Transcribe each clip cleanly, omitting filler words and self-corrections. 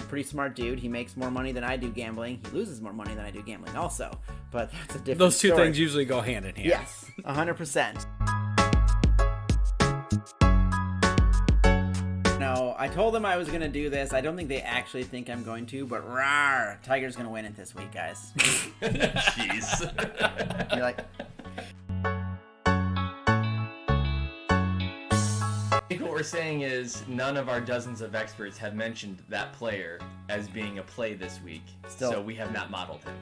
pretty smart dude. He makes more money than I do gambling. He loses more money than I do gambling also. But that's a different Those two story. things usually go hand in hand. Yes, 100%. No, I told them I was going to do this. I don't think they actually think I'm going to, but rawr, Tiger's going to win it this week, guys. Jeez. You're like... I think what we're saying is none of our dozens of experts have mentioned that player as being a play this week. Still. So we have not modeled him.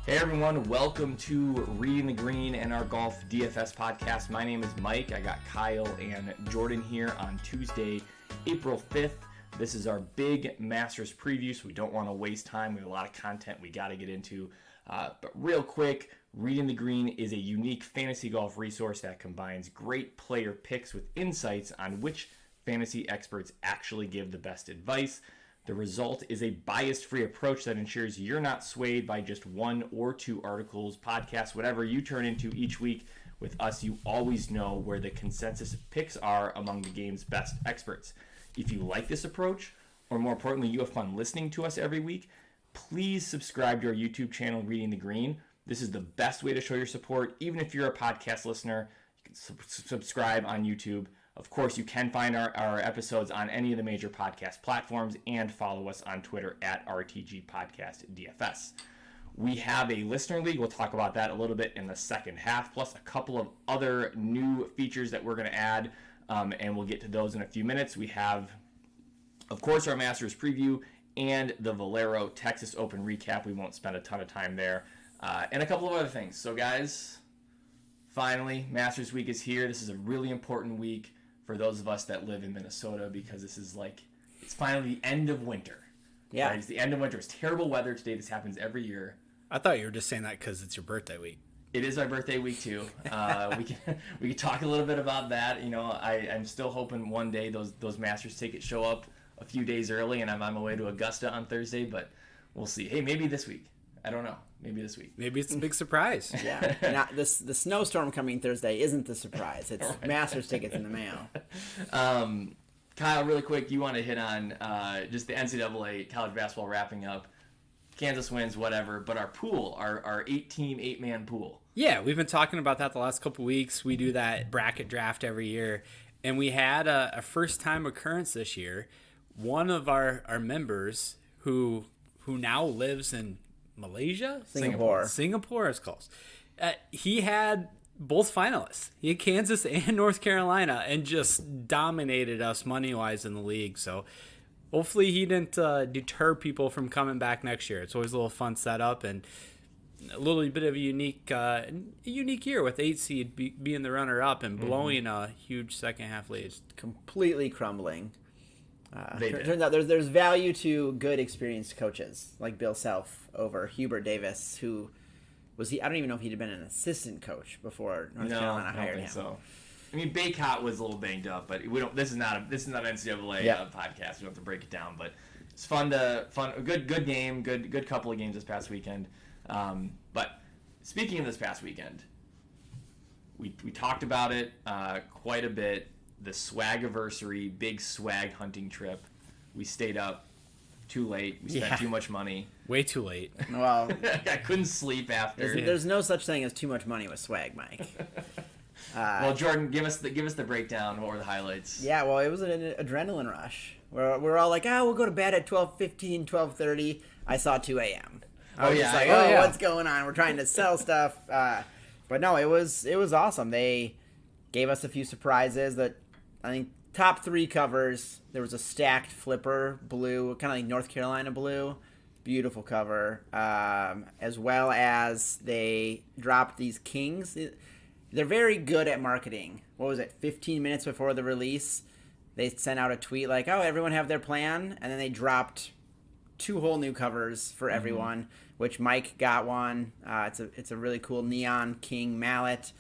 Hey everyone, welcome to Reading the Green and our Golf DFS podcast. My name is Mike. I got Kyle and Jordan here on Tuesday, April 5th. This is our big Masters preview, so we don't want to waste time. We have a lot of content we got to get into. But real quick, Reading the Green is a unique fantasy golf resource that combines great player picks with insights on which fantasy experts actually give the best advice. The result is a bias-free approach that ensures you're not swayed by just one or two articles, podcasts, whatever you turn into each week. With us, you always know where the consensus picks are among the game's best experts. If you like this approach, or more importantly, you have fun listening to us every week, please subscribe to our YouTube channel, Reading the Green. This is the best way to show your support. Even if you're a podcast listener, you can subscribe on YouTube. Of course, you can find our episodes on any of the major podcast platforms and follow us on Twitter at RTG Podcast DFS. We have a listener league. We'll talk about that a little bit in the second half, plus a couple of other new features that we're going to add, and we'll get to those in a few minutes. We have, of course, our Masters preview and the Valero Texas Open recap. We won't spend a ton of time there, and a couple of other things. So, guys, finally, Masters Week is here. This is a really important week for those of us that live in Minnesota, because this is it's finally the end of winter. Yeah. Right? It's the end of winter. It's terrible weather today. This happens every year. I thought you were just saying that because it's your birthday week. It is my birthday week too. We can talk a little bit about that. You know, I'm still hoping one day those Masters tickets show up a few days early and I'm on my way to Augusta on Thursday, but we'll see. Hey, maybe this week. I don't know. Maybe this week. Maybe it's a big surprise. Yeah. Now, the snowstorm coming Thursday isn't the surprise. It's Masters tickets in the mail. Kyle, really quick, you want to hit on just the NCAA college basketball wrapping up. Kansas wins, whatever, but our pool, our 8-team, 8-man pool. Yeah, we've been talking about that the last couple weeks. We do that bracket draft every year, and we had a first-time occurrence this year. One of our members who now lives in Malaysia? Singapore is close. He had both finalists. He had Kansas and North Carolina and just dominated us money-wise in the league. So hopefully he didn't deter people from coming back next year. It's always a little fun setup and a little bit of a unique year with 8 seed being the runner-up and blowing a huge second-half lead. Completely crumbling. Turns out there's value to good experienced coaches like Bill Self over Hubert Davis, who was I don't even know if he'd been an assistant coach before North Carolina hired him. So. I mean, Baycott was a little banged up, but we don't. This is not an NCAA podcast. We don't have to break it down, but it's a good game, good couple of games this past weekend. But speaking of this past weekend, we talked about it quite a bit. The Swag-iversary, big swag hunting trip. We stayed up too late. We spent too much money. Way too late. Well, I couldn't sleep after. There's no such thing as too much money with swag, Mike. Well, Jordan, give us the breakdown. What were the highlights? Yeah, well, it was an adrenaline rush. We're all like, we'll go to bed at 12:15, 12:30. I saw 2 a.m. I was just like, what's going on? We're trying to sell stuff. But no, it was awesome. They gave us a few surprises that I think top 3 covers. There was a stacked flipper blue, kind of like North Carolina blue. Beautiful cover. As well as they dropped these kings. They're very good at marketing. What was it, 15 minutes before the release? They sent out a tweet like, everyone have their plan. And then they dropped 2 whole new covers for everyone, which Mike got one. It's a really cool neon king mallet,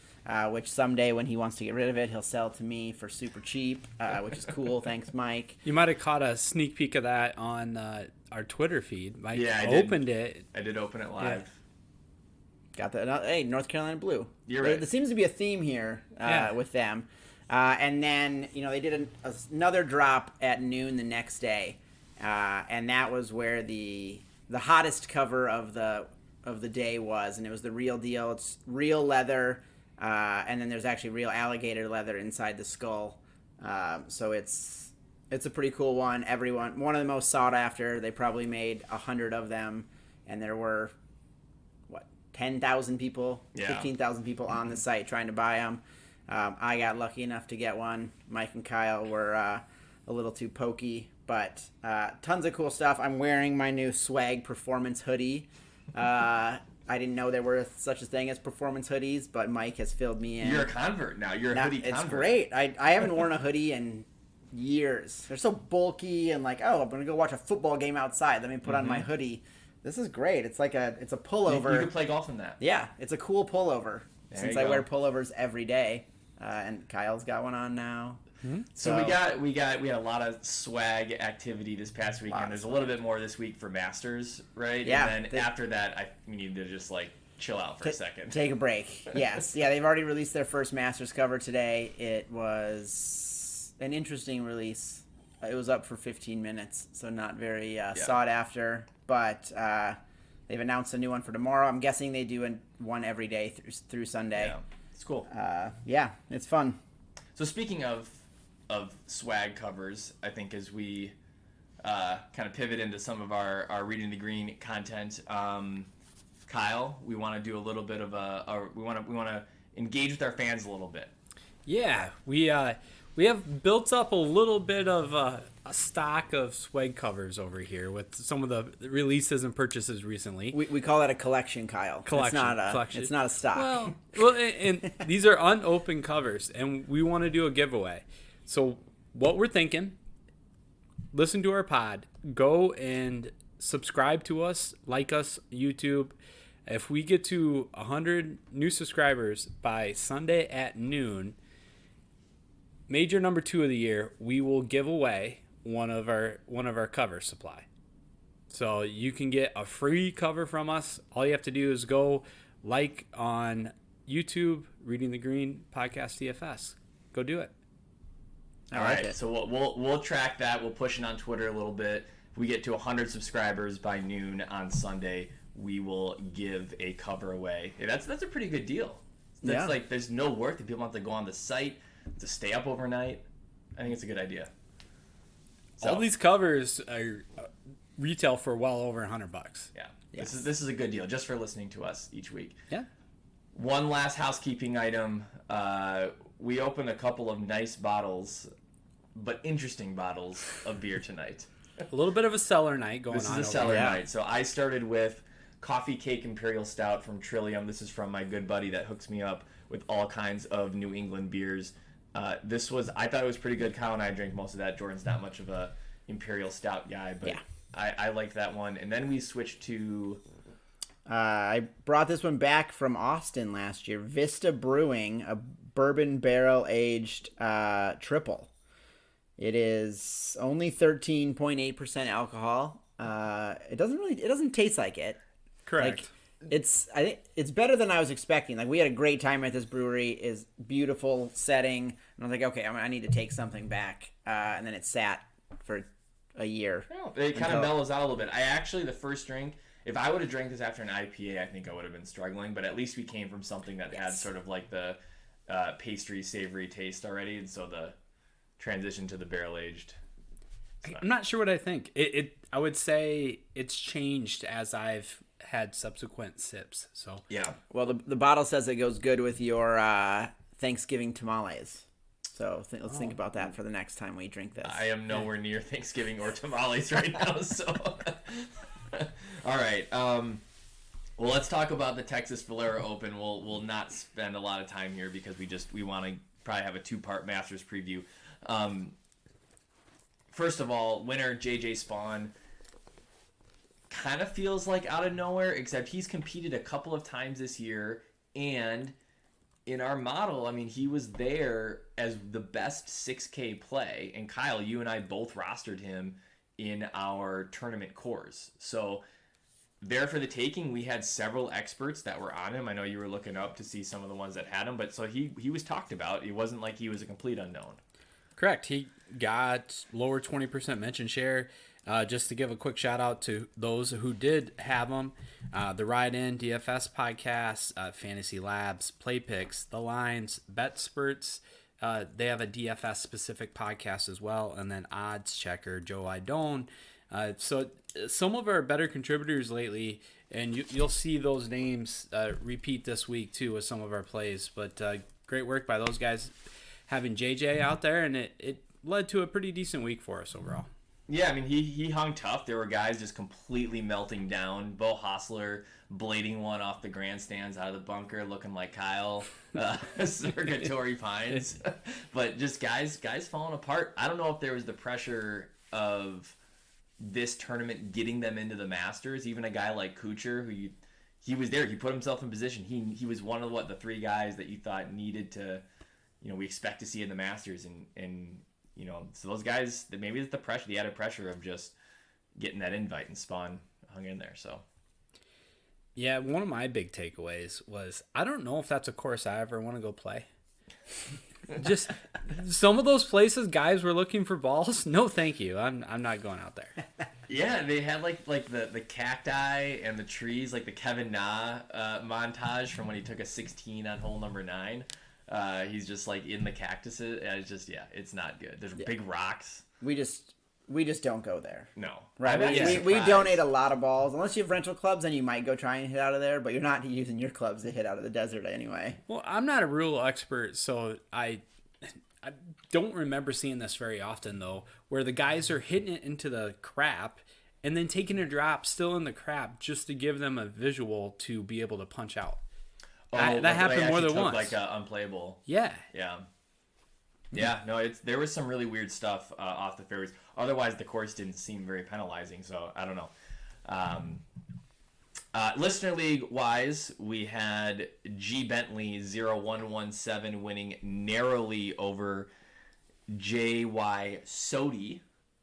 which someday when he wants to get rid of it, he'll sell to me for super cheap, which is cool. Thanks, Mike. You might have caught a sneak peek of that on our Twitter feed. Mike opened it. I did open it live. Yeah. Got that. Hey, North Carolina blue. You're right. There seems to be a theme here with them. And then, they did another drop at noon the next day. And that was where the hottest cover of the day was. And it was the real deal. It's real leather. And then there's actually real alligator leather inside the skull. So it's a pretty cool one. One of the most sought after. They probably made 100 of them. And there were, 10,000 people, 15,000 people on the site trying to buy them. I got lucky enough to get one. Mike and Kyle were a little too pokey, but tons of cool stuff. I'm wearing my new swag performance hoodie. I didn't know there were such a thing as performance hoodies, but Mike has filled me in. You're a convert now. You're a hoodie convert. It's great. I haven't worn a hoodie in years. They're so bulky and I'm going to go watch a football game outside. Let me put on my hoodie. This is great. It's it's a pullover. You can play golf in that. Yeah, it's a cool pullover. Since I wear pullovers every day, and Kyle's got one on now. Mm-hmm. So we had a lot of swag activity this past weekend. There's a little bit more this week for Masters, right? Yeah. And then after that, we need to just chill out for a second. Take a break. Yes. Yeah, they've already released their first Masters cover today. It was an interesting release. It was up for 15 minutes, so not very sought after. But they've announced a new one for tomorrow. I'm guessing they do one every day through Sunday. Yeah, it's cool. Yeah, it's fun. So speaking of swag covers, I think as we kind of pivot into some of our Reading the Green content, Kyle, we want to do a little bit of we want to engage with our fans a little bit. Yeah, we have built up a little bit of a stock of swag covers over here with some of the releases and purchases recently. We call that a collection, Kyle. Collection. It's not a stock. Well, and these are unopened covers, and we want to do a giveaway. So what we're thinking, listen to our pod, go and subscribe to us, like us, YouTube. If we get to 100 new subscribers by Sunday at noon, major number 2 of the year, we will give away one of our cover supply. So you can get a free cover from us. All you have to do is go like on YouTube, Reading the Green Podcast DFS. Go do it. All right. So we'll track that. We'll push it on Twitter a little bit. If we get to 100 subscribers by noon on Sunday, we will give a cover away. Hey, that's a pretty good deal. That's there's no work that people have to go on the site to stay up overnight. I think it's a good idea. So, all these covers are retail for well over $100. Yeah. Yes. This is a good deal just for listening to us each week. Yeah. One last housekeeping item. We opened a couple of nice bottles, but interesting bottles of beer tonight. A little bit of a cellar night going on. This is a cellar night. So I started with Coffee Cake Imperial Stout from Trillium. This is from my good buddy that hooks me up with all kinds of New England beers. I thought it was pretty good. Kyle and I drank most of that. Jordan's not much of a Imperial Stout guy, but I liked that one. And then we switched to... I brought this one back from Austin last year. Vista Brewing, a bourbon barrel-aged triple. It is only 13.8% alcohol. It doesn't taste like it. Correct. I think it's better than I was expecting. We had a great time at this brewery. Is beautiful setting, and I was like, okay, I need to take something back. And then it sat for a year. Oh, it kind of mellows out a little bit. The first drink, if I would have drank this after an IPA, I think I would have been struggling. But at least we came from something that had sort of like the pastry, savory taste already, and so the transition to the barrel aged. I'm not sure what I think. I would say it's changed as I've had subsequent sips. So yeah. Well, the bottle says it goes good with your Thanksgiving tamales. So let's think about that for the next time we drink this. I am nowhere near Thanksgiving or tamales right now. So all right. Well, let's talk about the Texas Valero Open. We'll not spend a lot of time here because we want to probably have a 2-part Masters preview. First of all, winner JJ Spawn kind of feels like out of nowhere, except he's competed a couple of times this year, and in our model, he was there as the best 6K play, and Kyle, you and I both rostered him in our tournament cores. So there for the taking. We had several experts that were on him. I know you were looking up to see some of the ones that had him, but so he was talked about. It wasn't like he was a complete unknown. Correct. He got lower 20% mention share. Just to give a quick shout out to those who did have them. The Ride In, DFS podcast, Fantasy Labs, Play Picks, The Lines, Bet Spurts. They have a DFS specific podcast as well. And then Odds Checker, Joe Idone. So some of our better contributors lately, and you'll see those names repeat this week too with some of our plays. But great work by those guys having JJ out there, and it led to a pretty decent week for us overall. Yeah, I mean, he hung tough. There were guys just completely melting down. Bo Hostler blading one off the grandstands out of the bunker, looking like Kyle, Circuitory Pines. But just guys falling apart. I don't know if there was the pressure of this tournament getting them into the Masters. Even a guy like Kuchar, who he was there. He put himself in position. He was one of the three guys that you thought needed to, we expect to see in the Masters, and so those guys, maybe it's the pressure, the added pressure of just getting that invite, and Spawn hung in there. So yeah, one of my big takeaways was I don't know if that's a course I ever want to go play. Just some of those places guys were looking for balls. No, thank you. I'm not going out there. Yeah, they had like the cacti and the trees, like the Kevin Na montage from when he took a 16 on hole number 9. He's just like in the cactuses. It's just, it's not good. There's big rocks. We just don't go there. No. Right. We donate a lot of balls. Unless you have rental clubs, then you might go try and hit out of there, but you're not using your clubs to hit out of the desert anyway. Well, I'm not a rule expert, so I don't remember seeing this very often, though, where the guys are hitting it into the crap and then taking a drop still in the crap just to give them a visual to be able to punch out. That happened more than once. Like unplayable. Yeah. Yeah. No, there was some really weird stuff off the fairways. Otherwise, the course didn't seem very penalizing. So I don't know. Listener League wise, we had G Bentley 0117 winning narrowly over JY Sodi,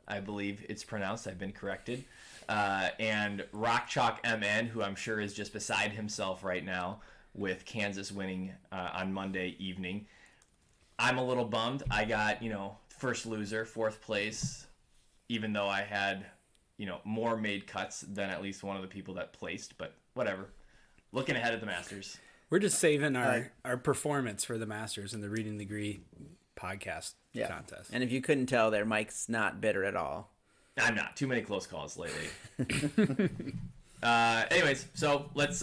I believe it's pronounced. I've been corrected. And Rock Chalk MN, who I'm sure is just beside himself right now, with Kansas winning on Monday evening. I'm a little bummed. I got, first loser, 4th place, even though I had, more made cuts than at least one of the people that placed, but whatever. Looking ahead at the Masters. We're just saving our performance for the Masters and the Reading the Green podcast contest. And if you couldn't tell there, Mike's not bitter at all. I'm not. Too many close calls lately. Anyways, so let's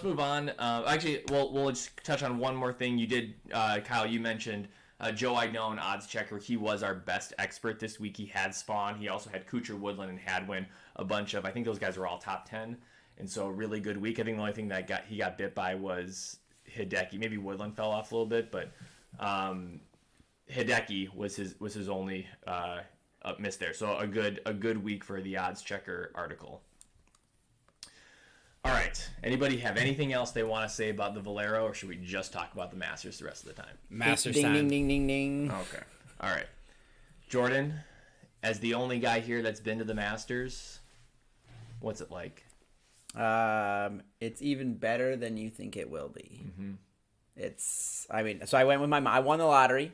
move on. Actually, we'll just touch on one more thing. You did, Kyle. You mentioned Joe Idone, Odds Checker. He was our best expert this week. He had Spawn. He also had Kuchar, Woodland, and Hadwin. A bunch of, I think those guys were all top 10, and so a really good week. I think the only thing that he got bit by was Hideki. Maybe Woodland fell off a little bit, but Hideki was his only miss there. So a good week for the Odds Checker article. All right. Anybody have anything else they want to say about the Valero, or should we just talk about the Masters the rest of the time? Masters ding, time. Ding, ding, ding, ding. Okay. All right. Jordan, as the only guy here that's been to the Masters, what's it like? It's even better than you think it will be. Mm-hmm. So I went with I won the lottery.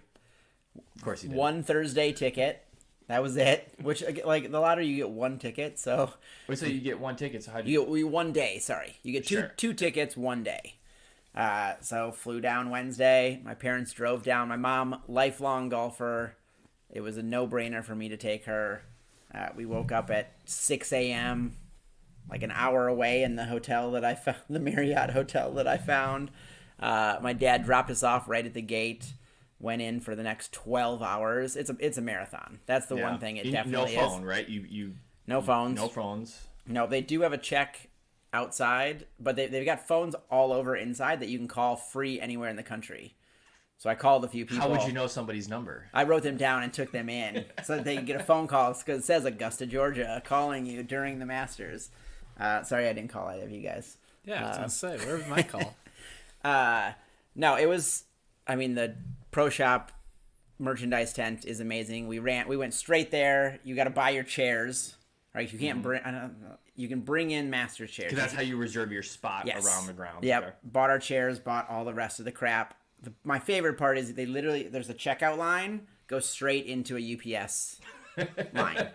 Of course you did. One Thursday ticket. That was it. Which, like, the lottery, you get one ticket, so... Wait, so you get one ticket, so how do you get 1 day, sorry. You get Sure. two tickets, 1 day. So, flew down Wednesday. My parents drove down. My mom, lifelong golfer. It was a no-brainer for me to take her. We woke up at 6 a.m., like an hour away in the hotel that I found, the Marriott hotel that I found. My dad dropped us off right at the gate. Went in for the next 12 hours. It's a marathon. That's the one thing it definitely is. No phone, right? You no phones. No phones. No, they do have a check outside, but they've got phones all over inside that you can call free anywhere in the country. So I called a few people. How would you know somebody's number? I wrote them down and took them in so that they could get a phone call, because it says Augusta, Georgia, calling you during the Masters. Sorry I didn't call either of you guys. Yeah, I was going to say, where was my call? No, it was, the Pro Shop merchandise tent is amazing. We went straight there. You got to buy your chairs. Right, you can't bring. I don't know, you can bring in Masters chairs. Because that's how you reserve your spot around the ground. Yep. Okay. Bought our chairs. Bought all the rest of the crap. My favorite part is there's a checkout line, goes straight into a UPS line.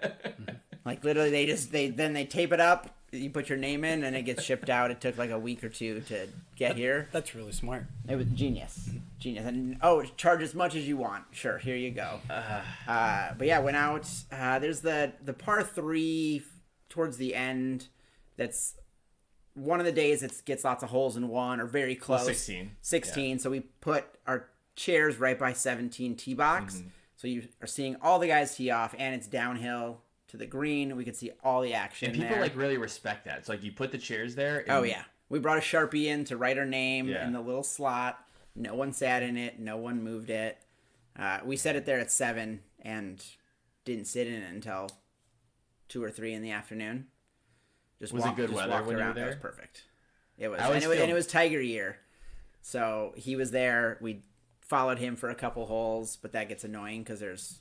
Like literally, they tape it up. You put your name in, and it gets shipped out. It took like a week or two to get here. That's really smart. It was genius. And charge as much as you want. Sure, here you go. But yeah, went out. There's the par 3 towards the end. That's one of the days it gets lots of holes in one or very close. 16. Yeah. So we put our chairs right by 17 tee box. So you are seeing all the guys tee off, and it's downhill to the green. We could see all the action. And people like really respect that. It's like you put the chairs there. Oh yeah, we brought a Sharpie in to write our name in the little slot. No one sat in it. No one moved it. We set it there at 7 and didn't sit in it until 2 or 3 in the afternoon. Was it good weather when you were there? It was perfect. It was, and it was Tiger year, so he was there. We followed him for a couple holes, but that gets annoying because there's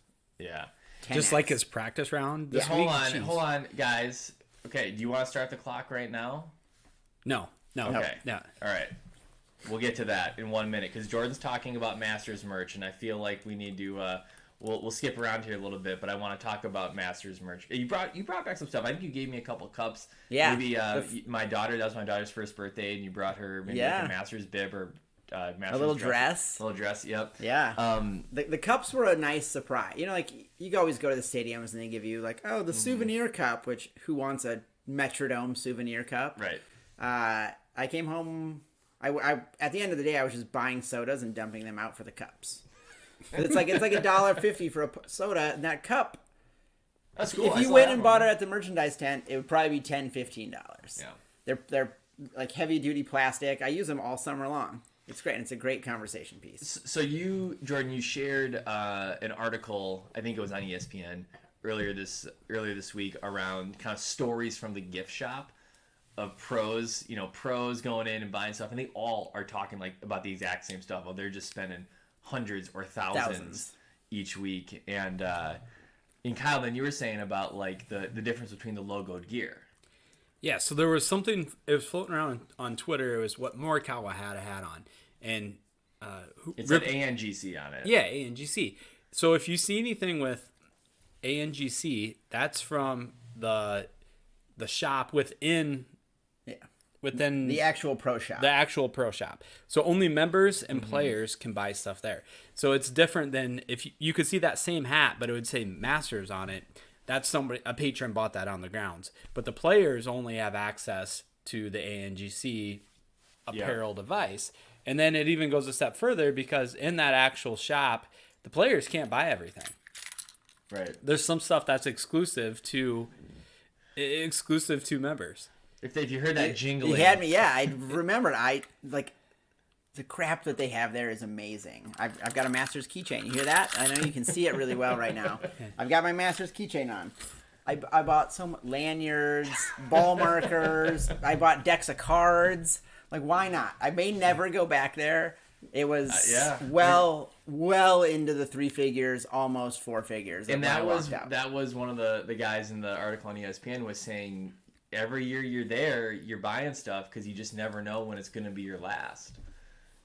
just like his practice round this week. Hold on, guys. Okay, do you want to start the clock right now? No. Okay. No. All right. We'll get to that in 1 minute because Jordan's talking about Masters merch, and I feel like we need to. We'll skip around here a little bit, but I want to talk about Masters merch. You brought back some stuff. I think you gave me a couple cups. Yeah. Maybe my daughter. That was my daughter's first birthday, and you brought her maybe like a Masters bib or Masters a little dress. A little dress. Yep. Yeah. The cups were a nice surprise. You know, like you always go to the stadiums and they give you like, oh, the souvenir cup. Which who wants a Metrodome souvenir cup? Right. I came home. I at the end of the day, I was just buying sodas and dumping them out for the cups. It's like $1.50 for a soda, and that cup. That's cool. If you went and bought it at the merchandise tent, it would probably be $10-15. Yeah. They're like heavy duty plastic. I use them all summer long. It's great. And it's a great conversation piece. So you, Jordan, you shared an article. I think it was on ESPN earlier this week around kind of stories from the gift shop of pros going in and buying stuff, and they all are talking like about the exact same stuff. Well, they're just spending hundreds or thousands each week. And Kyle, then you were saying about like the difference between the logoed gear. Yeah, so there was something, it was floating around on Twitter. It was what Morikawa had a hat on, and it said ANGC on it. Yeah, ANGC. So if you see anything with ANGC, that's from the shop within the actual pro shop. The actual pro shop. So only members and players can buy stuff there. So it's different than if you could see that same hat, but it would say Masters on it. That's a patron bought that on the grounds. But the players only have access to the ANGC apparel device. And then it even goes a step further because in that actual shop, the players can't buy everything. Right. There's some stuff that's exclusive to members. If you heard that jingling. You had me, yeah. I remembered. The crap that they have there is amazing. I've got a Masters keychain. You hear that? I know you can see it really well right now. I've got my Masters keychain on. I bought some lanyards, ball markers. I bought decks of cards. Like, why not? I may never go back there. It was well into the 3 figures, almost 4 figures. And that was one of the guys in the article on ESPN was saying every year you're there, you're buying stuff because you just never know when it's going to be your last.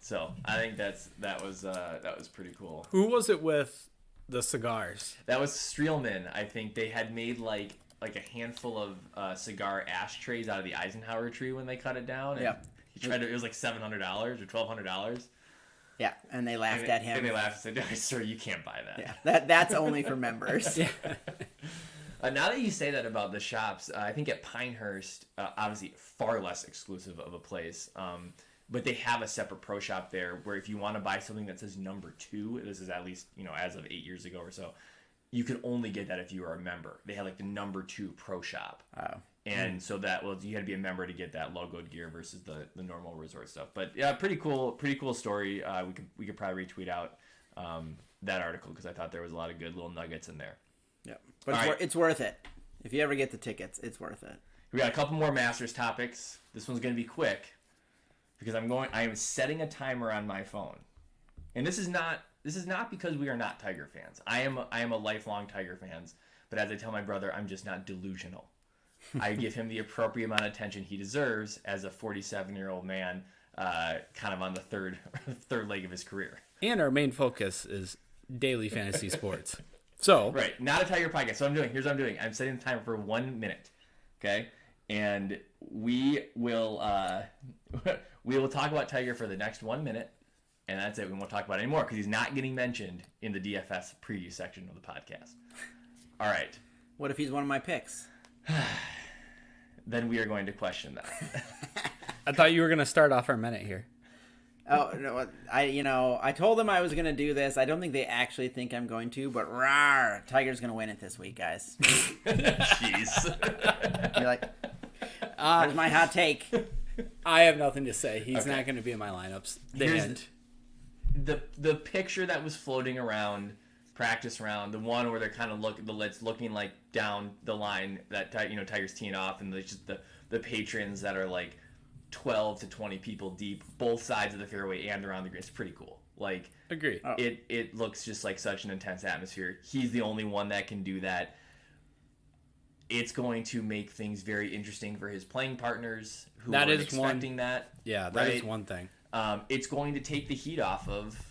So I think that was pretty cool. Who was it with the cigars? That was Streelman. I think they had made like a handful of cigar ashtrays out of the Eisenhower tree when they cut it down. And he tried to. It was like $700 or $1,200. Yeah, and they laughed at him. And they laughed and said, "Sir, you can't buy that." Yeah, that's only for members. Now that you say that about the shops, I think at Pinehurst, obviously far less exclusive of a place, but they have a separate pro shop there where if you want to buy something that says number 2, this is at least, as of 8 years ago or so, you can only get that if you are a member. They had like the number 2 pro shop. Oh. And so you had to be a member to get that logoed gear versus the normal resort stuff. But yeah, pretty cool story. We could probably retweet out that article because I thought there was a lot of good little nuggets in there. Yeah, but it's worth it. If you ever get the tickets, it's worth it. We got a couple more Masters topics. This one's going to be quick because I am setting a timer on my phone. And this is not because we are not Tiger fans. I am a lifelong Tiger fans, but as I tell my brother, I'm just not delusional. I give him the appropriate amount of attention he deserves as a 47-year-old man, kind of on the third leg of his career. And our main focus is daily fantasy sports. So right, not a Tiger podcast. So here's what I'm doing. I'm setting the timer for 1 minute. Okay, and we will talk about Tiger for the next 1 minute, and that's it. We won't talk about it anymore because he's not getting mentioned in the DFS preview section of the podcast. All right. What if he's one of my picks? Then we are going to question that. I thought you were going to start off our minute here. Oh no! I told them I was gonna do this. I don't think they actually think I'm going to, but rawr, Tiger's gonna win it this week, guys. Jeez. You're like, there's my hot take. I have nothing to say. He's not going to be in my lineups. The picture that was floating around practice round, the one where they're kind of looking like down the line that Tiger's teeing off, and just the patrons that are like 12 to 20 people deep, both sides of the fairway and around the green. It's pretty cool. Like, agreed. It looks just like such an intense atmosphere. He's the only one that can do that. It's going to make things very interesting for his playing partners who are expecting that. Yeah, that is one thing. It's going to take the heat off of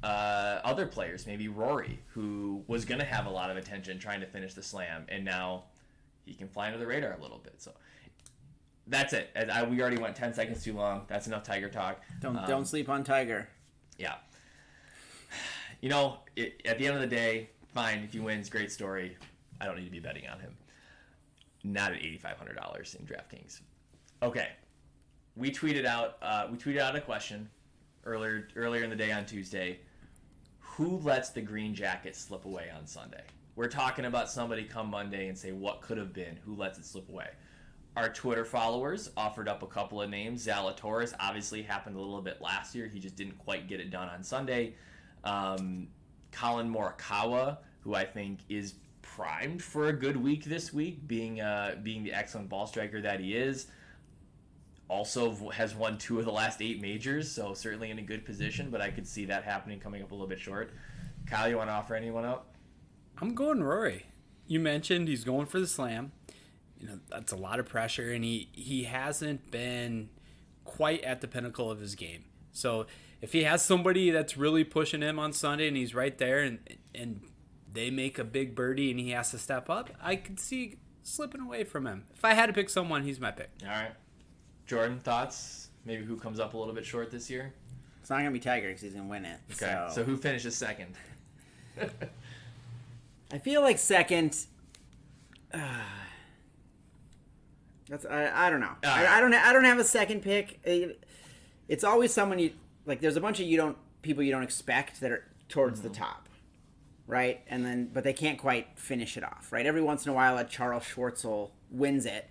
other players, maybe Rory, who was going to have a lot of attention trying to finish the slam, and now he can fly under the radar a little bit. So that's it. We already went 10 seconds too long. That's enough Tiger talk. Don't sleep on Tiger. Yeah. At the end of the day, fine. If he wins, great story. I don't need to be betting on him. Not at $8,500 in DraftKings. Okay. We tweeted out a question earlier in the day on Tuesday. Who lets the green jacket slip away on Sunday? We're talking about somebody come Monday and say what could have been. Who lets it slip away? Our Twitter followers offered up a couple of names. Zalatoris obviously happened a little bit last year. He just didn't quite get it done on Sunday. Colin Morikawa, who I think is primed for a good week this week, being the excellent ball striker that he is. Also has won 2 of the last 8 majors, so certainly in a good position, but I could see that happening, coming up a little bit short. Kyle, you want to offer anyone up? I'm going Rory. You mentioned he's going for the slam. That's a lot of pressure, and he hasn't been quite at the pinnacle of his game. So if he has somebody that's really pushing him on Sunday and he's right there and they make a big birdie and he has to step up, I could see slipping away from him. If I had to pick someone, he's my pick. All right. Jordan, thoughts? Maybe who comes up a little bit short this year? It's not going to be Tiger because he's going to win it. Okay, so who finishes second? I feel like second... I don't know. I don't have a second pick. It's always someone there's a bunch of people you don't expect that are towards the top, right? But they can't quite finish it off, right? Every once in a while, a Charles Schwartzel wins it,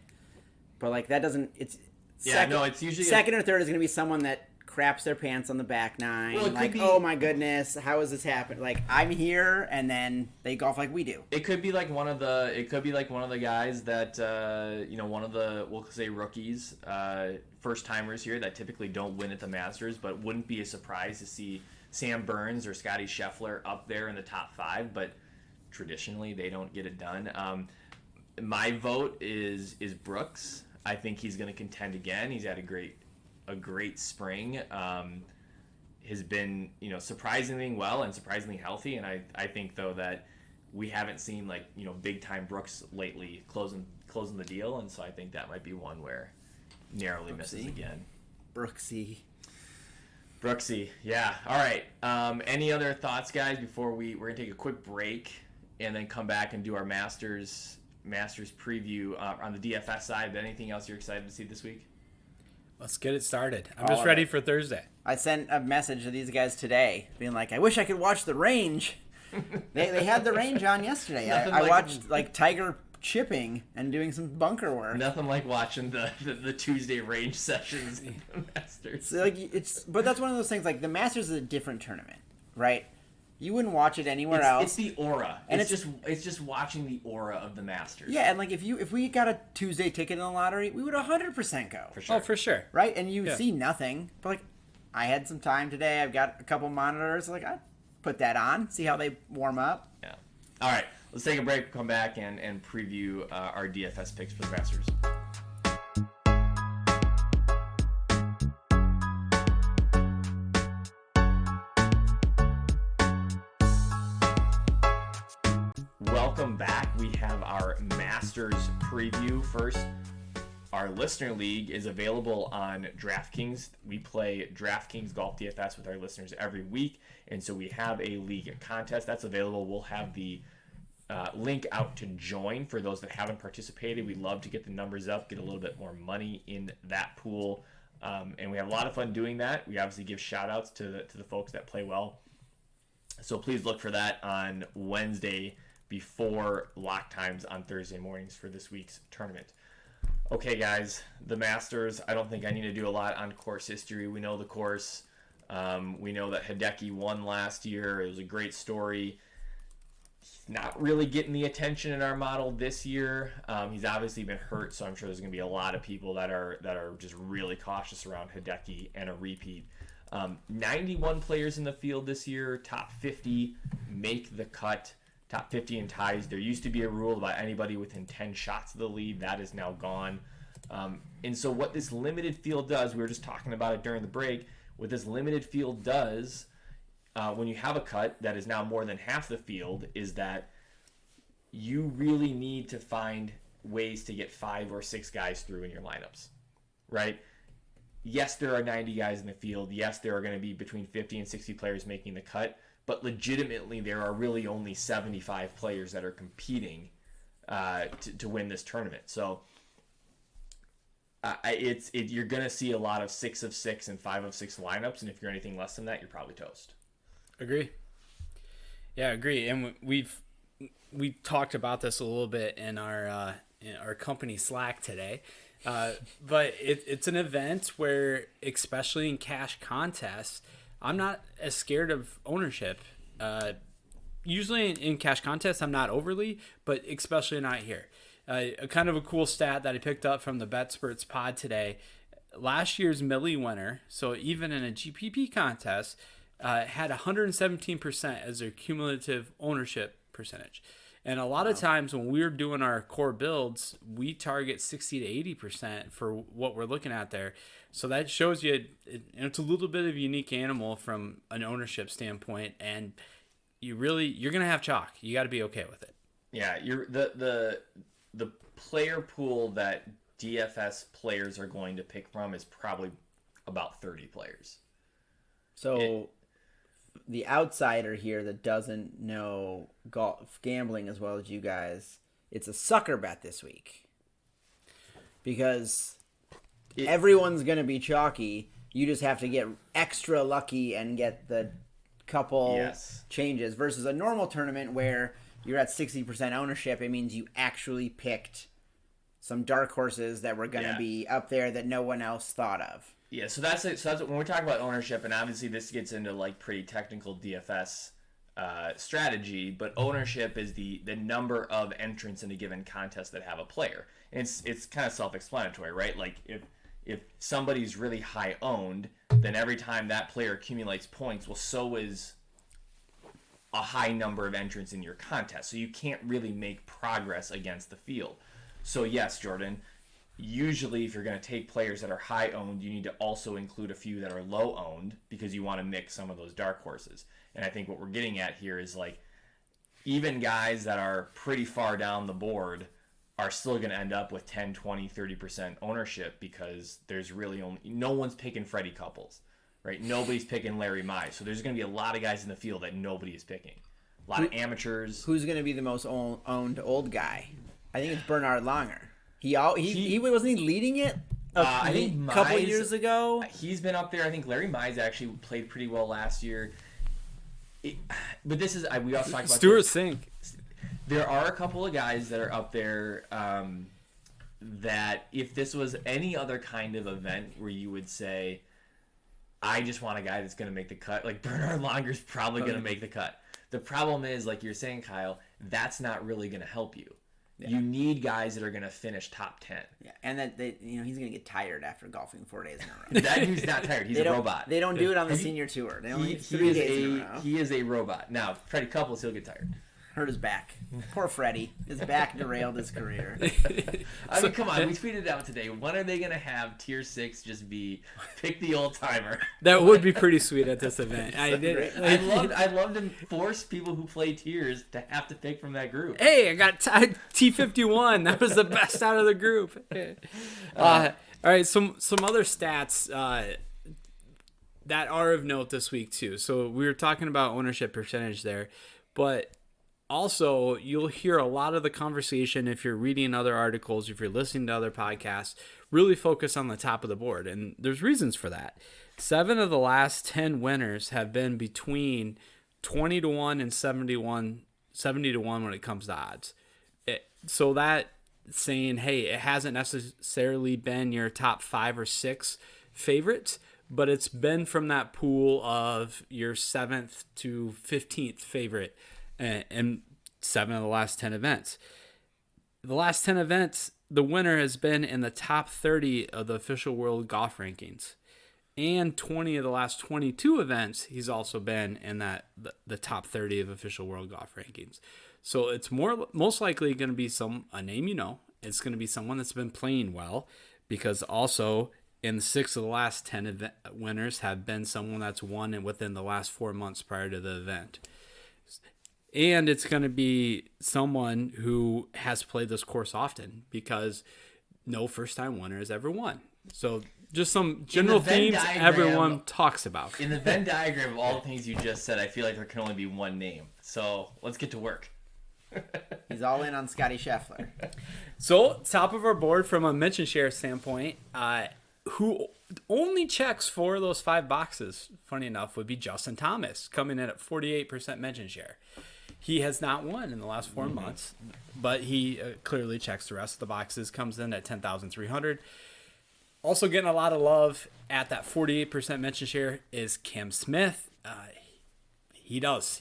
but that doesn't. It's usually second or third is going to be someone that craps their pants on the back nine. Well, oh my goodness, how has this happened? I'm here, and then they golf like we do. It could be one of the guys that one of the, we'll say, rookies, first timers here that typically don't win at the Masters, but wouldn't be a surprise to see Sam Burns or Scotty Scheffler up there in the top 5, but traditionally they don't get it done. My vote is Brooks. I think he's going to contend again. He's had a great spring. Has been surprisingly well and surprisingly healthy, and I think though that we haven't seen big time Brooks lately closing the deal, and so I think that might be one where narrowly misses again. Brooksy, yeah. All right. Any other thoughts, guys, before we're gonna take a quick break and then come back and do our Masters preview on the DFS side? Anything else you're excited to see this week? Let's get it started. I'm just ready for Thursday. I sent a message to these guys today being like, I wish I could watch the range. They had the range on yesterday. I watched Tiger chipping and doing some bunker work. Nothing like watching the Tuesday range sessions in the Masters. But that's one of those things, the Masters is a different tournament, right? You wouldn't watch it anywhere else. It's the aura. And it's just watching the aura of the Masters. Yeah, and if we got a Tuesday ticket in the lottery, we would 100% go. For sure. Oh, for sure. Right? And you see nothing. But I had some time today. I've got a couple monitors. I'd put that on, see how they warm up. Yeah. All right. Let's take a break, come back, and preview our DFS picks for the Masters. Welcome back. We have our Masters preview. First, our listener league is available on DraftKings. We play DraftKings Golf DFS with our listeners every week, and so we have a league and contest that's available. We'll have the link out to join for those that haven't participated. We'd love to get the numbers up, get a little bit more money in that pool, and we have a lot of fun doing that. We obviously give shout-outs to the folks that play well. So please look for that on Wednesday before lock times on Thursday mornings for this week's tournament. Okay, guys, the Masters, I don't think I need to do a lot on course history. We know the course. We know that Hideki won last year. It was a great story. He's not really getting the attention in our model this year. He's obviously been hurt, so I'm sure there's going to be a lot of people that are just really cautious around Hideki and a repeat. 91 players in the field this year. Top 50 make the cut. Top 50 in ties. There used to be a rule about anybody within 10 shots of the lead. That is now gone. And so what this limited field does, we were just talking about it during the break, what this limited field does when you have a cut that is now more than half the field is that you really need to find ways to get 5 or 6 guys through in your lineups, right? Yes, there are 90 guys in the field. Yes, there are going to be between 50 and 60 players making the cut. But legitimately, there are really only 75 players that are competing to win this tournament. So you're going to see a lot of 6 of 6 and 5 of 6 lineups. And if you're anything less than that, you're probably toast. Agree. Yeah, agree. And we talked about this a little bit in our company Slack today. But it's an event where, especially in cash contests, I'm not as scared of ownership. Usually in cash contests, I'm not overly, but especially not here. A kind of a cool stat that I picked up from the BetSperts pod today. Last year's Millie winner, so even in a GPP contest, had 117% as their cumulative ownership percentage. And a lot of times when we're doing our core builds, we target 60 to 80% for what we're looking at there. So that shows you it's a little bit of a unique animal from an ownership standpoint, and you're going to have chalk. You got to be okay with it. Yeah, the player pool that DFS players are going to pick from is probably about 30 players. So the outsider here that doesn't know golf gambling as well as you guys, it's a sucker bet this week because everyone's going to be chalky. You just have to get extra lucky and get the couple changes versus a normal tournament where you're at 60% ownership. It means you actually picked some dark horses that were going to be up there that no one else thought of. Yeah, so that's it. So that's when we talk about ownership, and obviously this gets into like pretty technical DFS strategy, but ownership is the number of entrants in a given contest that have a player. And it's kind of self-explanatory, right? Like if somebody's really high owned, then every time that player accumulates points, well, so is a high number of entrants in your contest. So you can't really make progress against the field. So yes, Jordan, usually if you're going to take players that are high owned, you need to also include a few that are low owned because you want to mix some of those dark horses. And I think what we're getting at here is like even guys that are pretty far down the board are still going to end up with 10, 20, 30% ownership because there's really only no one's picking Freddie Couples, right? Nobody's picking Larry Mize. So there's going to be a lot of guys in the field that nobody is picking. A lot of amateurs. Who's going to be the most owned old guy? I think it's Bernard Langer. He wasn't he leading it I think a couple years ago. He's been up there. I think Larry Mize actually played pretty well last year. But this is we also talked about Stuart Sink. There are a couple of guys that are up there that if this was any other kind of event where you would say, I just want a guy that's going to make the cut, like Bernard Langer's probably going to make the cut. The problem is, like you're saying, Kyle, that's not really going to help you. Yeah. You need guys that are going to finish top 10. Yeah, and that he's going to get tired after golfing 4 days in a row. That dude's not tired. He's a robot. They don't do it on the senior tour. They only 3 days in a row. He is a robot. Now, Freddie Couples, he'll get tired. Hurt his back. Poor Freddie. His back derailed his career. I mean, come on. We tweeted out today. When are they going to have Tier 6 just be pick the old timer? That would be pretty sweet at this event. I'd love to force people who play tiers to have to pick from that group. Hey, I got T51. That was the best out of the group. All right, some other stats that are of note this week too. So we were talking about ownership percentage there, but also you'll hear a lot of the conversation if you're reading other articles, if you're listening to other podcasts, really focus on the top of the board. And there's reasons for that. 7 of the last 10 winners have been between 20-1 and 70-1 when it comes to odds. So that saying, hey, it hasn't necessarily been your top 5 or 6 favorites, but it's been from that pool of your 7th to 15th favorite in 7 of the last 10 events. The last 10 events, the winner has been in the top 30 of the official world golf rankings. And 20 of the last 22 events, he's also been in the top 30 of official world golf rankings. So it's most likely going to be a name you know. It's going to be someone that's been playing well, because also in 6 of the last 10 winners have been someone that's won within the last 4 months prior to the event. And it's going to be someone who has played this course often, because no first-time winner has ever won. So just some general themes everyone talks about. In the Venn diagram of all the things you just said, I feel like there can only be one name. So let's get to work. He's all in on Scotty Scheffler. So top of our board from a mention share standpoint, who only checks 4 of those 5 boxes, funny enough, would be Justin Thomas, coming in at 48% mention share. He has not won in the last 4 months, but he clearly checks the rest of the boxes, comes in at 10,300. Also getting a lot of love at that 48% mention share is Cam Smith. He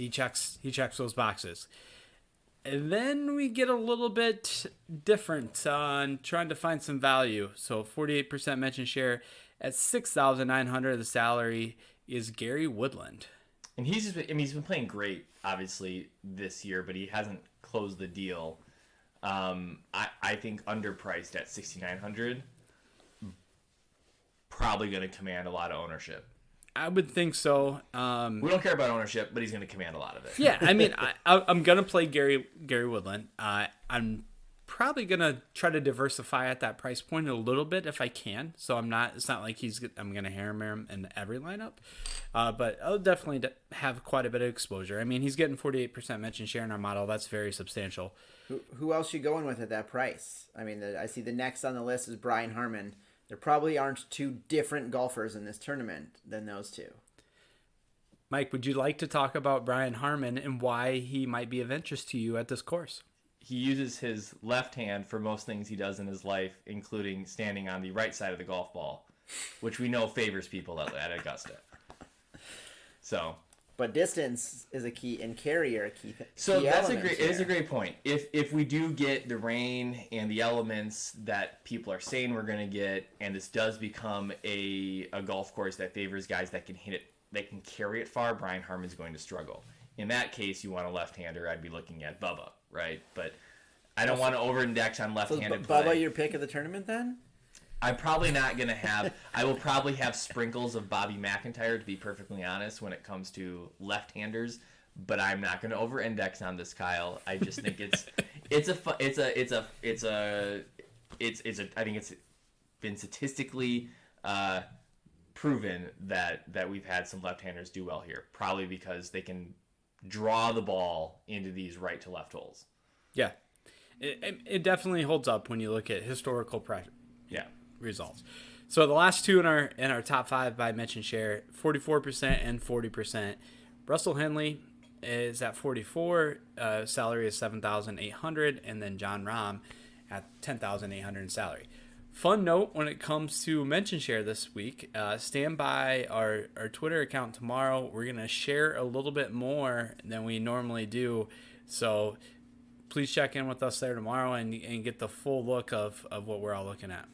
checks those boxes. And then we get a little bit different on trying to find some value. So 48% mention share at 6,900. The salary is Gary Woodland. And he's been playing great, obviously, this year, but he hasn't closed the deal. I think underpriced at 6,900. Probably going to command a lot of ownership. I would think so. We don't care about ownership, but he's going to command a lot of it. Yeah, I mean, I'm going to play Gary Woodland. I'm probably going to try to diversify at that price point a little bit if I can. So it's not like I'm going to hammer him in every lineup. But I'll definitely have quite a bit of exposure. I mean, he's getting 48% mention share in our model. That's very substantial. Who else you going with at that price? I mean, I see the next on the list is Brian Harmon. There probably aren't 2 different golfers in this tournament than those 2. Mike, would you like to talk about Brian Harmon and why he might be of interest to you at this course? He uses his left hand for most things he does in his life, including standing on the right side of the golf ball, which we know favors people at Augusta. So, but distance is a key, and carrier a key. So that's it is a great point. If we do get the rain and the elements that people are saying we're going to get, and this does become a golf course that favors guys that can hit it, they can carry it far, Brian Harmon's going to struggle. In that case, you want a left-hander, I'd be looking at Bubba, right? But I don't want to over-index on left-handed play. Bubba your pick of the tournament then? I'm probably not going to have – I will probably have sprinkles of Bobby McIntyre, to be perfectly honest, when it comes to left-handers. But I'm not going to over-index on this, Kyle. I just think I think it's been statistically proven that we've had some left-handers do well here, probably because they can draw the ball into these right-to-left holes. Yeah. It definitely holds up when you look at historical results. So the last 2 in our top 5 by mention share, 44% and 40%. Russell Henley is at 44, salary is 7,800, and then John Rahm at 10,800 in salary. Fun note when it comes to mention share this week, stand by our Twitter account tomorrow. We're going to share a little bit more than we normally do. So please check in with us there tomorrow and get the full look of what we're all looking at.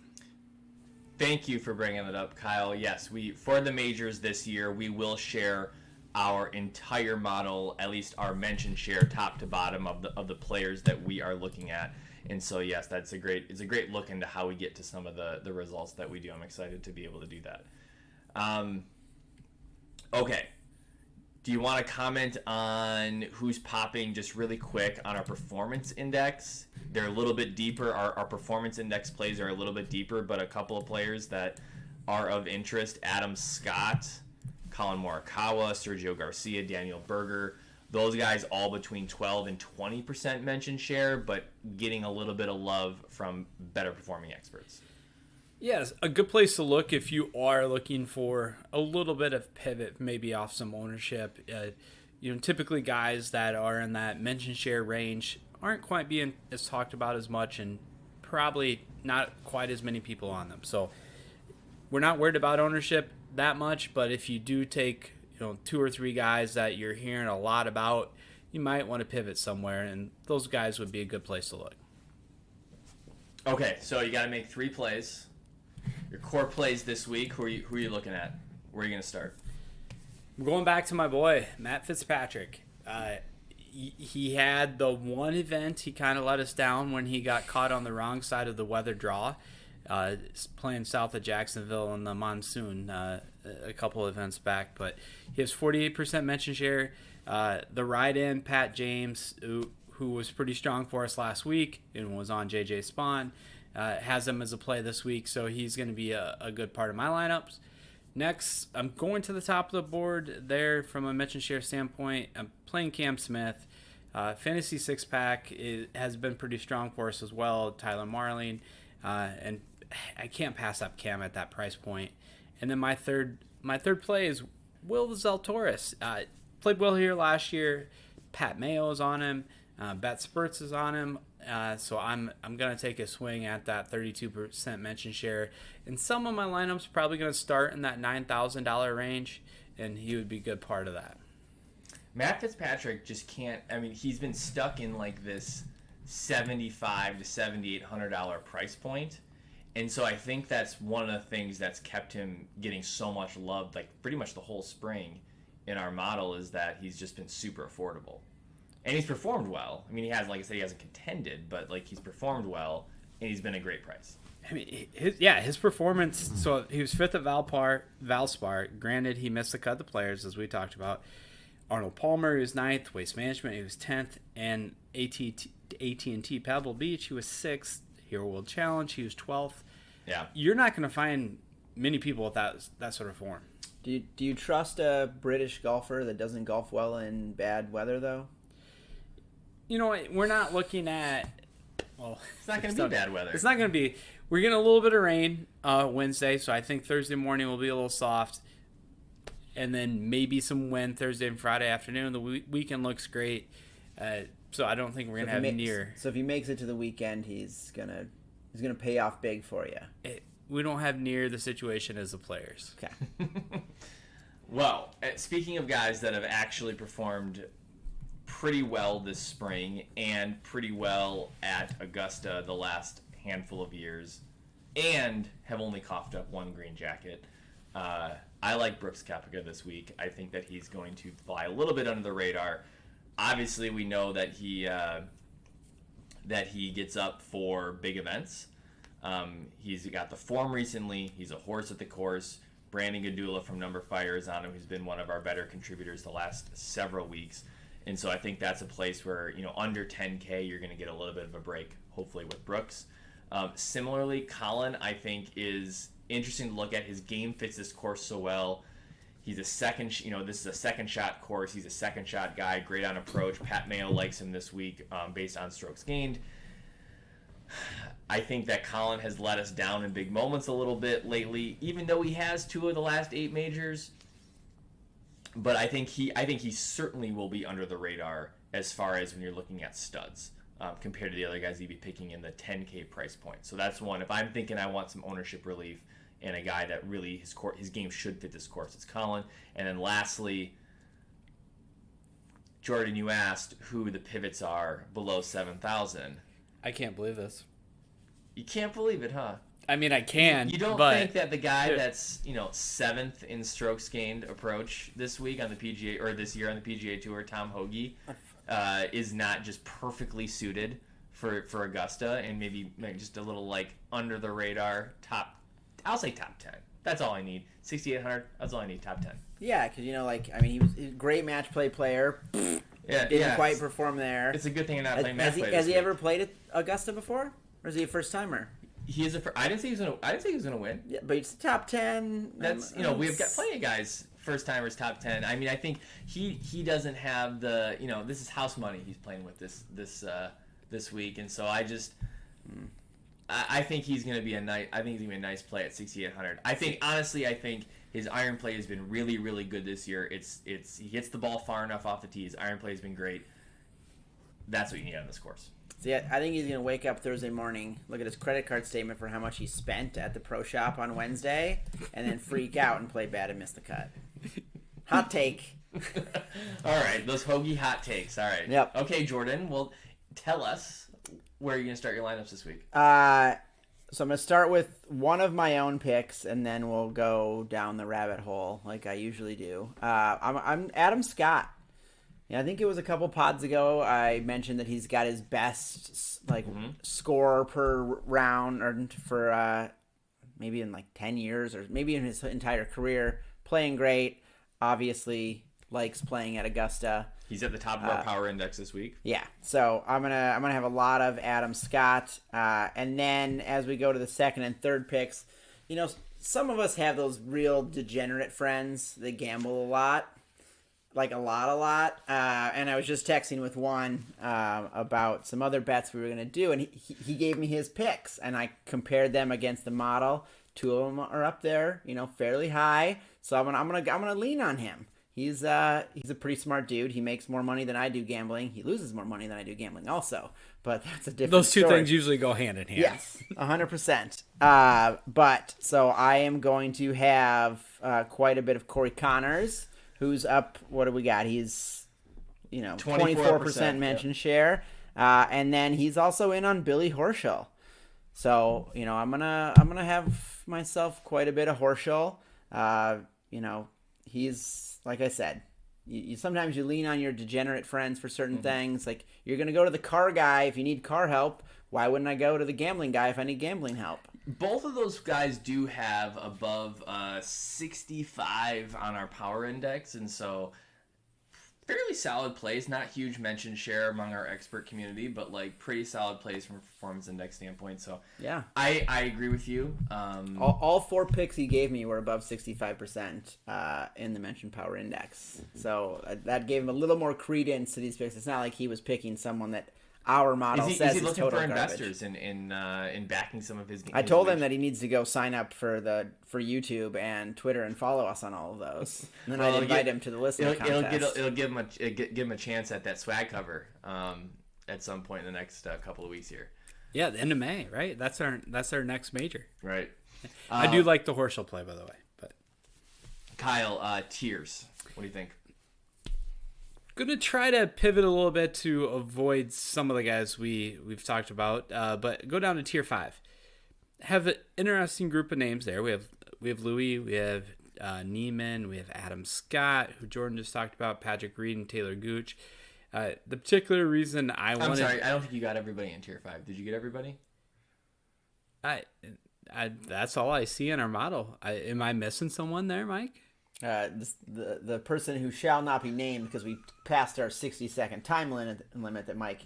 Thank you for bringing it up, Kyle. Yes, for the majors this year, we will share our entire model, at least our mention share, top to bottom of the players that we are looking at. And so, yes, it's a great look into how we get to some of the results that we do. I'm excited to be able to do that. Okay. Do you want to comment on who's popping just really quick on our performance index? They're a little bit deeper. Our performance index plays are a little bit deeper, but a couple of players that are of interest: Adam Scott, Colin Morikawa, Sergio Garcia, Daniel Berger. Those guys all between 12 and 20% mention share, but getting a little bit of love from better performing experts. Yes, a good place to look if you are looking for a little bit of pivot, maybe off some ownership. Typically guys that are in that mention share range aren't quite being as talked about as much, and probably not quite as many people on them. So we're not worried about ownership that much, but if you do take 2 or 3 guys that you're hearing a lot about, you might want to pivot somewhere, and those guys would be a good place to look. Okay, so you got to make 3 plays. Your core plays this week. Who are you looking at? Where are you going to start? I'm going back to my boy, Matt Fitzpatrick. He had the one event he kind of let us down when he got caught on the wrong side of the weather draw, playing south of Jacksonville in the monsoon a couple of events back. But he has 48% mention share. The ride-in, Pat James, who was pretty strong for us last week and was on JJ Spawn, has him as a play this week, so he's going to be a good part of my lineups. Next, I'm going to the top of the board there from a mention share standpoint. I'm playing Cam Smith. Fantasy six-pack has been pretty strong for us as well. Tyler Marling, and I can't pass up Cam at that price point. And then my third play is Will Zalatoris. Played well here last year. Pat Mayo is on him. Bet Spurts is on him. So I'm going to take a swing at that 32% mention share. And some of my lineups probably going to start in that $9,000 range, and he would be a good part of that. Matt Fitzpatrick just can't. I mean, he's been stuck in like this $7,500 to $7,800 price point. And so I think that's one of the things that's kept him getting so much love, like pretty much the whole spring in our model, is that he's just been super affordable. And he's performed well. I mean, he has, like I said, he hasn't contended, but like he's performed well, and he's been a great price. I mean, his performance. So he was 5th at Valspar. Granted, he missed the cut of the players, as we talked about. Arnold Palmer, he was 9th. Waste Management, he was 10th. And AT&T Pebble Beach, he was 6th. Hero World Challenge, he was 12th. Yeah, you're not going to find many people with that sort of form. Do you trust a British golfer that doesn't golf well in bad weather, though? We're not looking at. Well, it's not going to be bad weather. It's not going to be. We're getting a little bit of rain Wednesday, so I think Thursday morning will be a little soft, and then maybe some wind Thursday and Friday afternoon. The weekend looks great, so I don't think we're going to have near. So if he makes it to the weekend, he's gonna pay off big for you. We don't have near the situation as the players. Okay. Well, speaking of guys that have actually performed pretty well this spring and pretty well at Augusta the last handful of years, and have only coughed up one green jacket, I like Brooks Koepka this week. I think that he's going to fly a little bit under the radar. Obviously, we know that he gets up for big events. He's got the form recently. He's a horse at the course. Brandon Gadula from Number Fire is on him, who's been one of our better contributors the last several weeks. And so I think that's a place where, under 10K, you're going to get a little bit of a break, hopefully, with Brooks. Similarly, Colin, I think, is interesting to look at. His game fits this course so well. He's a second, this is a second shot course. He's a second shot guy, great on approach. Pat Mayo likes him this week based on strokes gained. I think that Colin has let us down in big moments a little bit lately, even though he has 2 of the last 8 majors. But I think he certainly will be under the radar as far as when you're looking at studs compared to the other guys you'd be picking in the 10K price point. So that's one. If I'm thinking I want some ownership relief and a guy that really his game should fit this course, it's Colin. And then lastly, Jordan, you asked who the pivots are below 7,000. I can't believe this. You can't believe it, huh? I mean, I can. You don't but think that the guy that's 7th in strokes gained approach this week on the PGA or this year on the PGA Tour, Tom Hoagie, is not just perfectly suited for Augusta and maybe just a little like under the radar top? I'll say top 10. That's all I need. 6,800. That's all I need. Top 10. Yeah, because he was a great match play player. Didn't quite perform there. It's a good thing you're not playing match play. Has he ever played at Augusta before, or is he a first timer? He is I didn't say he was gonna win. Yeah, but it's top 10. That's we've got plenty of guys first timers top 10. I mean, I think he doesn't have the this is house money he's playing with this week, and so I think he's gonna be a nice play at 6,800. I think his iron play has been really, really good this year. He hits the ball far enough off the tee. His iron play has been great. That's what you need on this course. See, I think he's going to wake up Thursday morning, look at his credit card statement for how much he spent at the pro shop on Wednesday, and then freak out and play bad and miss the cut. Hot take. All right, those Hoagie hot takes. All right. Yep. Okay, Jordan, well, tell us where you're going to start your lineups this week. So I'm going to start with one of my own picks, and then we'll go down the rabbit hole like I usually do. I'm Adam Scott. Yeah, I think it was a couple pods ago I mentioned that he's got his best score per round or for maybe in like 10 years or maybe in his entire career. Playing great, obviously likes playing at Augusta. He's at the top of our power index this week. Yeah, so I'm gonna have a lot of Adam Scott, and then as we go to the second and third picks, some of us have those real degenerate friends that gamble a lot. Like a lot. And I was just texting with one about some other bets we were going to do, and he gave me his picks, and I compared them against the model. Two of them are up there, fairly high. So I'm gonna lean on him. He's a pretty smart dude. He makes more money than I do gambling. He loses more money than I do gambling also. But that's a different Those two story. things usually go hand in hand. Yes, 100%. But so I am going to have quite a bit of Corey Connors, who's up. What do we got? He's 24% mention share, and then he's also in on Billy Horschel. So I'm gonna have myself quite a bit of Horschel. He's, like I said, you sometimes you lean on your degenerate friends for certain things. Like you're gonna go to the car guy if you need car help. Why wouldn't I go to the gambling guy if I need gambling help? Both of those guys do have above 65 on our power index, and so fairly solid plays. Not huge mention share among our expert community, but like pretty solid plays from a performance index standpoint. So yeah, I agree with you. All four picks he gave me were above 65% in the mentioned power index. So that gave him a little more credence to these picks. It's not like he was picking someone that our model says is looking for investors in backing some of his. I told him that he needs to go sign up for YouTube and Twitter and follow us on all of those. And then I'd invite him to the listener contest. It'll give him a chance at that swag cover at some point in the next couple of weeks here. Yeah, the end of May, right? That's our next major. Right. I do like the Horschel play, by the way. But Kyle, tiers. What do you think? Gonna try to pivot a little bit to avoid some of the guys we've talked about, but go down to tier 5. Have an interesting group of names there. We have Louis, we have Neiman, we have Adam Scott, who Jordan just talked about, Patrick Reed and Taylor Gooch. The particular reason I'm sorry, I don't think you got everybody in tier 5. Did you get everybody? That's all I see in our model. Am I missing someone there, Mike? The person who shall not be named because we passed our 60-second time limit that Mike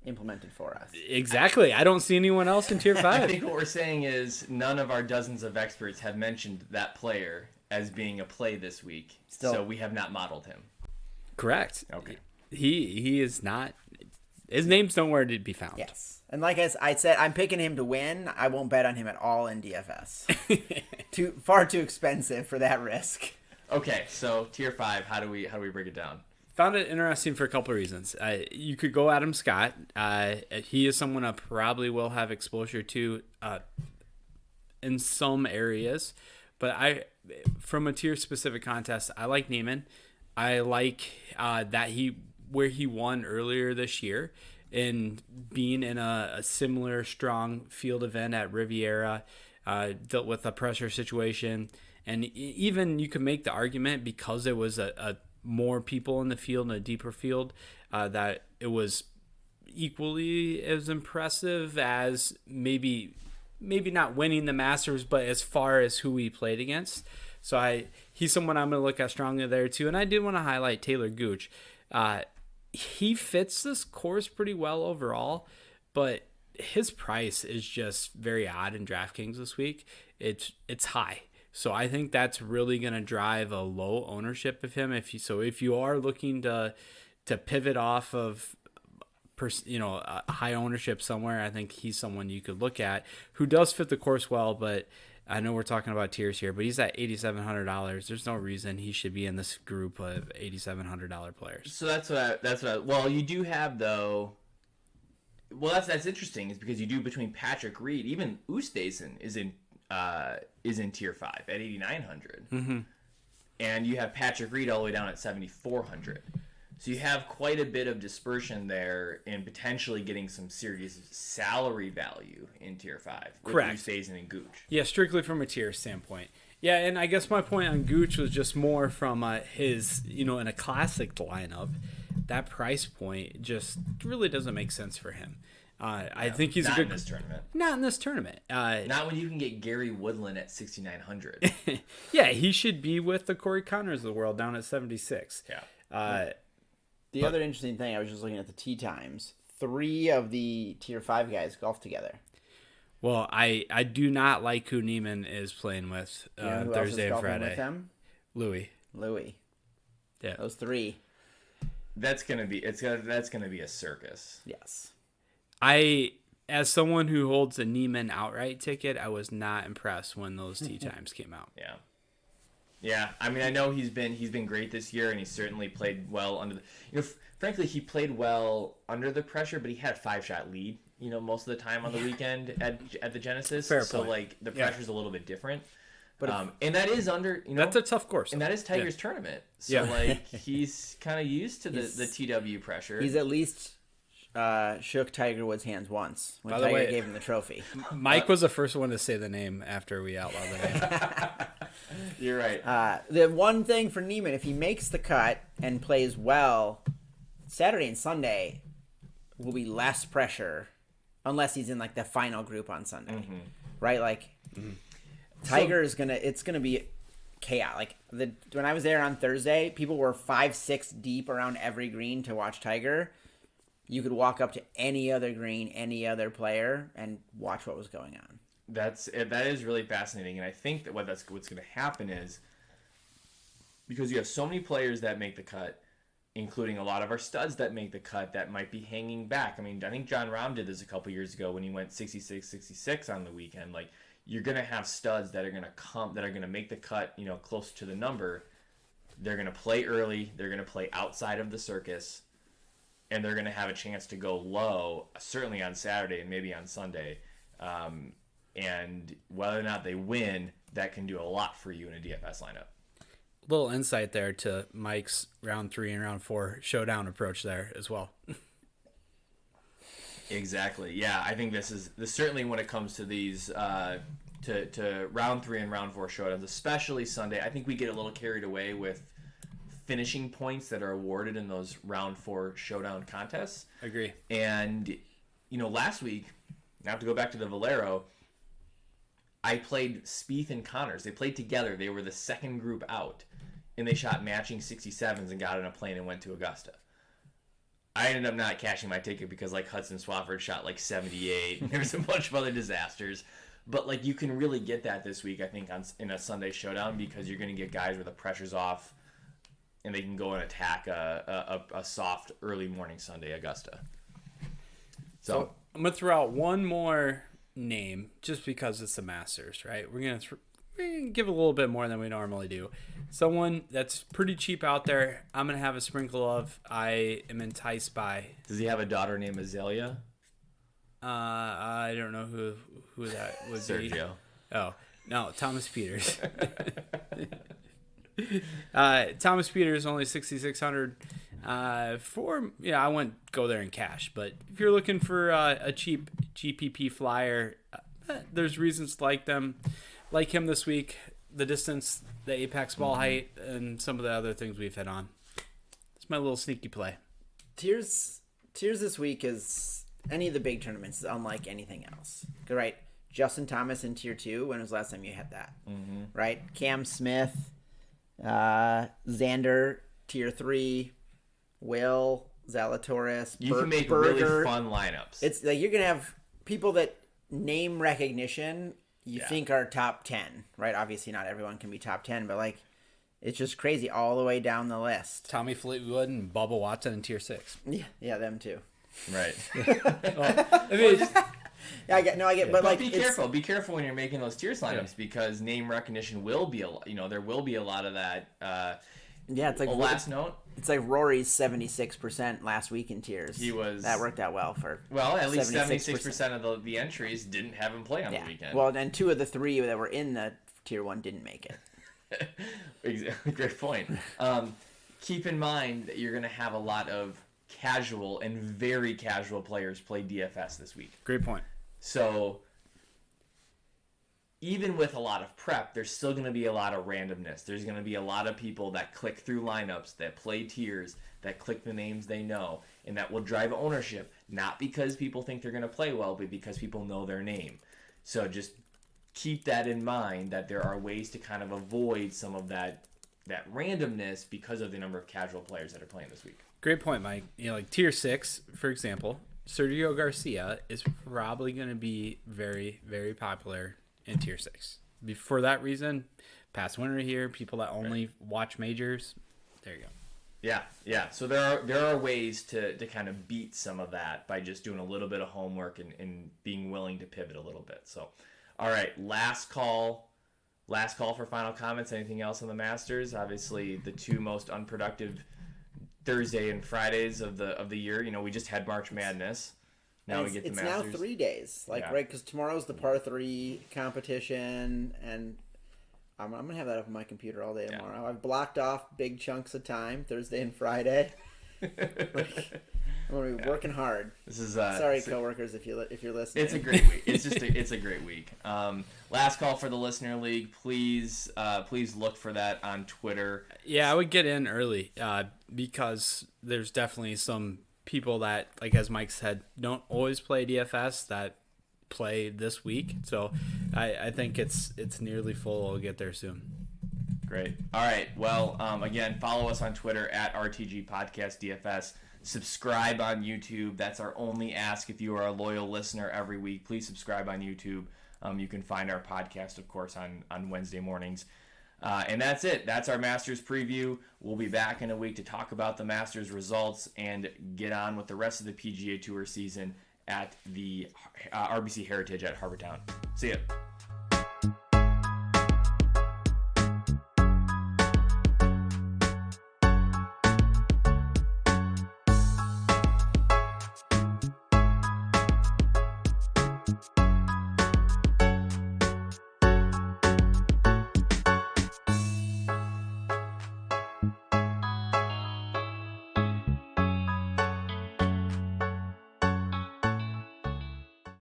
implemented for us. Exactly. I don't see anyone else in tier 5. I think what we're saying is none of our dozens of experts have mentioned that player as being a play this week. So we have not modeled him. Correct. Okay. He is not. His name's nowhere to be found. Yes. And like I said, I'm picking him to win. I won't bet on him at all in DFS. Far too expensive for that risk. Okay, so tier 5, how do we break it down? Found it interesting for a couple of reasons. You could go Adam Scott. He is someone I probably will have exposure to in some areas, but from a tier specific contest, I like Neiman. I like that where he won earlier this year in being in a similar strong field event at Riviera, dealt with a pressure situation. And even you could make the argument, because it was a more people in the field and a deeper field, that it was equally as impressive as maybe not winning the Masters, but as far as who he played against. So he's someone I'm going to look at strongly there too. And I did want to highlight Taylor Gooch. He fits this course pretty well overall, but his price is just very odd in DraftKings this week. It's high. So I think that's really going to drive a low ownership of him. If you are looking to pivot off of a high ownership somewhere, I think he's someone you could look at who does fit the course well. But I know we're talking about tiers here, but he's at $8,700. There's no reason he should be in this group of $8,700 players. So that's what. Well, you do have though. Well, that's interesting, is because you do between Patrick Reed, even Oosthuizen is in tier 5 at 8,900, and you have Patrick Reed all the way down at 7,400. So you have quite a bit of dispersion there in potentially getting some serious salary value in tier 5. Correct. Oosthuizen and Gooch. Yeah, strictly from a tier standpoint. Yeah, and I guess my point on Gooch was just more from his, in a classic lineup, that price point just really doesn't make sense for him. I think he's not a good. In this tournament. Not in this tournament. Not when you can get Gary Woodland at 6,900. Yeah, he should be with the Corey Connors of the world down at 76. Yeah. The other interesting thing, I was just looking at the tee times. 3 of the tier 5 guys golf together. Well, I do not like who Neiman is playing with Thursday and Friday. With them? Louis. Yeah. Those 3. That's gonna be a circus. Yes. As someone who holds a Neiman outright ticket, I was not impressed when those tee times came out. Yeah. Yeah, I mean, I know he's been great this year, and he certainly played well under the. Frankly, he played well under the pressure, but he had a 5-shot lead. Most of the time on the weekend at the Genesis. Fair so point. Like the pressure's a little bit different. But and that is under. That's a tough course. And that is Tiger's tournament. So like he's kind of used to the TW pressure. He's at least shook Tiger Woods' hands once when Tiger gave him the trophy. Mike was the first one to say the name after we outlawed the name. You're right. The one thing for Neiman, if he makes the cut and plays well, Saturday and Sunday will be less pressure, unless he's in like the final group on Sunday, right? Like Tiger is it's gonna be chaos. Like when I was there on Thursday, people were 5-6 deep around every green to watch Tiger. You could walk up to any other green, any other player, and watch what was going on. That is really fascinating, and I think that what's going to happen is, because you have so many players that make the cut, including a lot of our studs that make the cut that might be hanging back. I mean, I think Jon Rahm did this a couple years ago when he went 66-66 on the weekend. Like, you're going to have studs that are going to make the cut, close to the number. They're going to play early. They're going to play outside of the circus, and they're going to have a chance to go low, certainly on Saturday and maybe on Sunday. And whether or not they win, that can do a lot for you in a DFS lineup. Little insight there to Mike's round 3 and round 4 showdown approach there as well. Exactly. Yeah, I think this certainly when it comes to these to round 3 and round 4 showdowns, especially Sunday. I think we get a little carried away with finishing points that are awarded in those round 4 showdown contests. Agree. And last week, now to go back to the Valero, I played Spieth and Connors. They played together. They were the second group out, and they shot matching 67s and got on a plane and went to Augusta. I ended up not cashing my ticket because Hudson Swafford shot 78, and there's a bunch of other disasters. But you can really get that this week, I think, in a Sunday showdown, because you're going to get guys where the pressure's off, and they can go and attack a soft early morning Sunday Augusta. So I'm gonna throw out one more name just because it's the Masters, right? We're gonna give a little bit more than we normally do. Someone that's pretty cheap out there. I'm gonna have a sprinkle of. I am enticed by. Does he have a daughter named Azalea? I don't know who that would be. Sergio. Oh no, Thomas Peters. Thomas Peters only 6,600. I wouldn't go there in cash, but if you're looking for a cheap GPP flyer, there's reasons to like them. Like him this week, the distance, the apex ball height, and some of the other things we've hit on. It's my little sneaky play. Tiers this week is any of the big tournaments is unlike anything else. Right? Justin Thomas in tier 2. When was the last time you had that? Mm-hmm. Right? Cam Smith, Xander, tier 3, Will, Zalatoris, You can make Berger. really fun lineups. It's like you're gonna have people that name recognition you think are top 10, right? Obviously, not everyone can be top 10, but like it's just crazy all the way down the list. Tommy Fleetwood and Bubba Watson in tier 6. Yeah, them too. Right. I get, but like, be careful. Be careful when you're making those tiers lineups because name recognition will be there will be a lot of that. It's like last note. It's like Rory's 76% last week in tiers. That worked out well for. Well, at least 76% of the entries didn't have him play on the weekend. Well, and 2 of the 3 that were in the tier 1 didn't make it. Exactly. Great point. Keep in mind that you're going to have a lot of casual and very casual players play DFS this week. Great point. So even with a lot of prep, there's still going to be a lot of randomness. There's going to be a lot of people that click through lineups, that play tiers, that click the names they know, and that will drive ownership, not because people think they're going to play well, but because people know their name. So just keep that in mind, that there are ways to kind of avoid some of that randomness because of the number of casual players that are playing this week. Great point, Mike. Like tier 6, for example, Sergio Garcia is probably going to be very, very popular in tier 6. For that reason, past winner here, people that only watch majors, there you go. Yeah. So there are ways to kind of beat some of that by just doing a little bit of homework and being willing to pivot a little bit. So, all right, last call for final comments. Anything else on the Masters? Obviously, the 2 most unproductive Thursday and Fridays of the year. We just had March Madness. Now we get the Masters. It's now 3 days, right? Because tomorrow's the par 3 competition, and I'm gonna have that up on my computer all day tomorrow. I've blocked off big chunks of time, Thursday and Friday. I'm gonna be working hard. This is sorry, coworkers, if you're listening. It's a great week. It's a great week. Last call for the Listener League. Please look for that on Twitter. Yeah, I would get in early because there's definitely some people that, like as Mike said, don't always play DFS that play this week. So I think it's nearly full. I'll get there soon. Great. All right. Well, again, follow us on Twitter at RTG Podcast DFS. Subscribe on YouTube. That's our only ask. If you are a loyal listener every week, please subscribe on YouTube. You can find our podcast, of course, on Wednesday mornings. And that's it. That's our Masters preview. We'll be back in a week to talk about the Masters results and get on with the rest of the PGA Tour season at the RBC Heritage at Harbour Town. See ya.